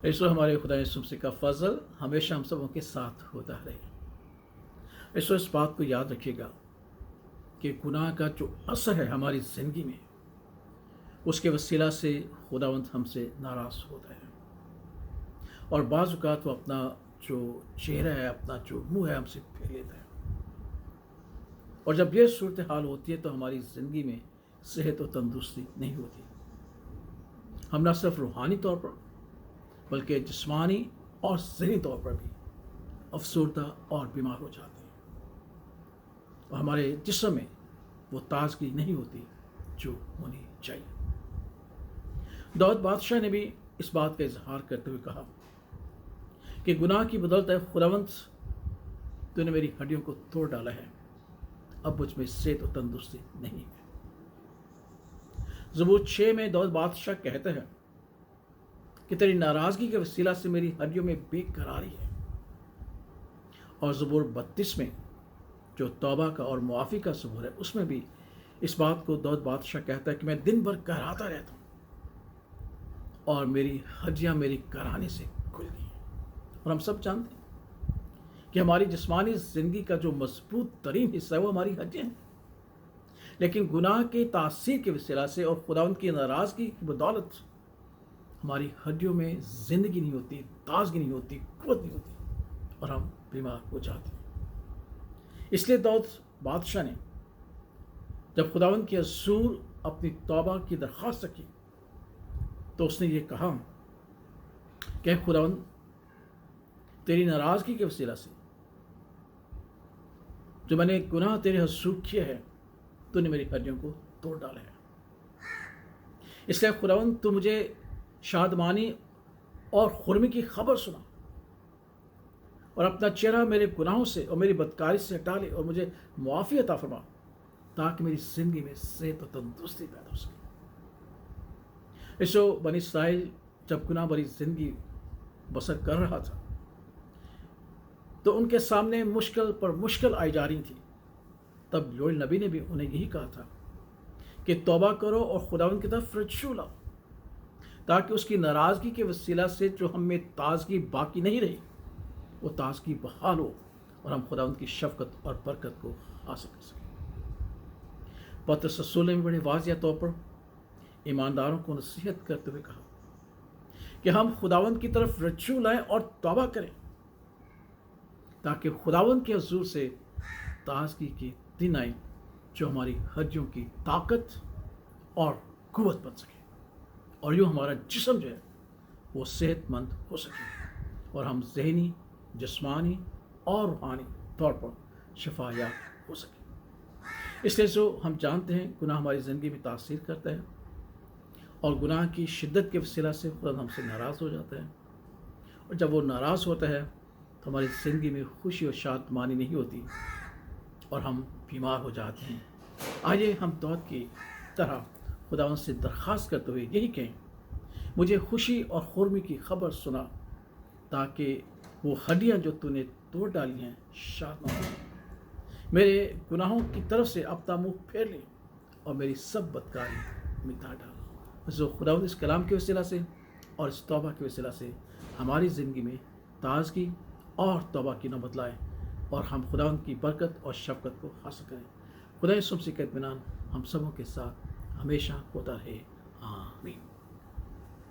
ایسو ہمارے خدا یسوع مسیح کا فضل ہمیشہ ہم سبوں کے ساتھ ہوتا رہے۔ ایسو اس بات کو یاد رکھیے گا کہ گناہ کا جو اثر ہے ہماری زندگی میں، اس کے وسیلہ سے خداوند ہم سے ناراض ہوتا ہے، اور بعض اوقات وہ اپنا جو چہرہ ہے، اپنا جو منہ ہے، ہم سے پھیر لیتا ہے۔ اور جب یہ صورتحال ہوتی ہے تو ہماری زندگی میں صحت و تندرستی نہیں ہوتی۔ ہم نہ صرف روحانی طور پر بلکہ جسمانی اور ذہنی طور پر بھی افسردہ اور بیمار ہو جاتے ہیں، اور ہمارے جسم میں وہ تازگی نہیں ہوتی جو ہونی چاہیے۔ داؤد بادشاہ نے بھی اس بات کا اظہار کرتے ہوئے کہا کہ گناہ کی بدولت ہے خداوند، تو نے میری ہڈیوں کو توڑ ڈالا ہے، اب مجھ میں صحت و تندرستی نہیں ہے۔ زبور 6 میں داؤد بادشاہ کہتے ہیں کہ تیری ناراضگی کے وسیلہ سے میری ہڈیوں میں بے قراری ہے۔ اور زبور 32 میں جو توبہ کا اور معافی کا زبور ہے، اس میں بھی اس بات کو داؤد بادشاہ کہتا ہے کہ میں دن بھر کراتا رہتا ہوں اور میری ہڈیاں میری کرانے سے کھل گئی ہیں۔ اور ہم سب جانتے ہیں کہ ہماری جسمانی زندگی کا جو مضبوط ترین حصہ ہے وہ ہماری ہڈیاں ہیں، لیکن گناہ کے تاثیر کے وسیلہ سے اور خداوند کی ناراضگی کی بدولت ہماری ہڈیوں میں زندگی نہیں ہوتی، تازگی نہیں ہوتی، قوت نہیں ہوتی، اور ہم بیمار ہو جاتے ہیں۔ اس لیے داؤد بادشاہ نے جب خداوند کے حضور اپنی توبہ کی درخواست کی تو اس نے یہ کہا کہ خداوند، تیری ناراضگی کے وسیلہ سے جو میں نے گناہ تیرے حضور کیا ہے، تو نے میری ہڈیوں کو توڑ ڈالا ہے۔ اس لیے خداوند، تو مجھے شادمانی اور خرمی کی خبر سنا، اور اپنا چہرہ میرے گناہوں سے اور میری بدکاری سے ہٹا لے، اور مجھے معافی عطا فرما تاکہ میری زندگی میں صحت و تندرستی پیدا ہو سکے۔ ایسو بنی اسرائیل جب گناہ بری زندگی بسر کر رہا تھا تو ان کے سامنے مشکل پر مشکل آئی جا رہی تھی، تب یوئیل نبی نے بھی انہیں یہی کہا تھا کہ توبہ کرو اور خداوند کی طرف رجوع لاؤ، تاکہ اس کی ناراضگی کے وسیلہ سے جو ہم میں تازگی باقی نہیں رہی، وہ تازگی بحال ہو اور ہم خداوند کی شفقت اور برکت کو حاصل کر سکیں۔ پطرس رسول نے بڑے واضح طور پر ایمانداروں کو نصیحت کرتے ہوئے کہا کہ ہم خداوند کی طرف رجوع لائیں اور توبہ کریں، تاکہ خداوند کے حضور سے تازگی کے دن آئیں جو ہماری ہڈیوں کی طاقت اور قوت بن سکے، اور یوں ہمارا جسم جو ہے وہ صحت مند ہو سکے، اور ہم ذہنی، جسمانی اور روحانی طور پر شفا یاب ہو سکیں۔ اس لیے جو ہم جانتے ہیں گناہ ہماری زندگی میں تاثیر کرتا ہے، اور گناہ کی شدت کے وسیلہ سے خدا ہم سے ناراض ہو جاتا ہے، اور جب وہ ناراض ہوتا ہے تو ہماری زندگی میں خوشی اور شادمانی نہیں ہوتی، اور ہم بیمار ہو جاتے ہیں۔ آئیے ہم داؤد کی طرح خداوند سے درخواست کرتے ہوئے یہی کہیں، مجھے خوشی اور خرمی کی خبر سنا، تاکہ وہ ہڈیاں جو تو نے توڑ ڈالی ہیں شادمان ہوں، میرے گناہوں کی طرف سے اپنا منہ پھیر لیں اور میری سب بدکاری مٹا ڈال۔ جو خداوند اس کلام کے وسیلہ سے اور اس توبہ کے وسیلہ سے ہماری زندگی میں تازگی اور توبہ کی نعمت لائے، اور ہم خداوند کی برکت اور شفقت کو حاصل کریں۔ خدا یسوع مسیح کا اطمینان ہم سبوں کے ساتھ ہمیشہ ہوتا رہے۔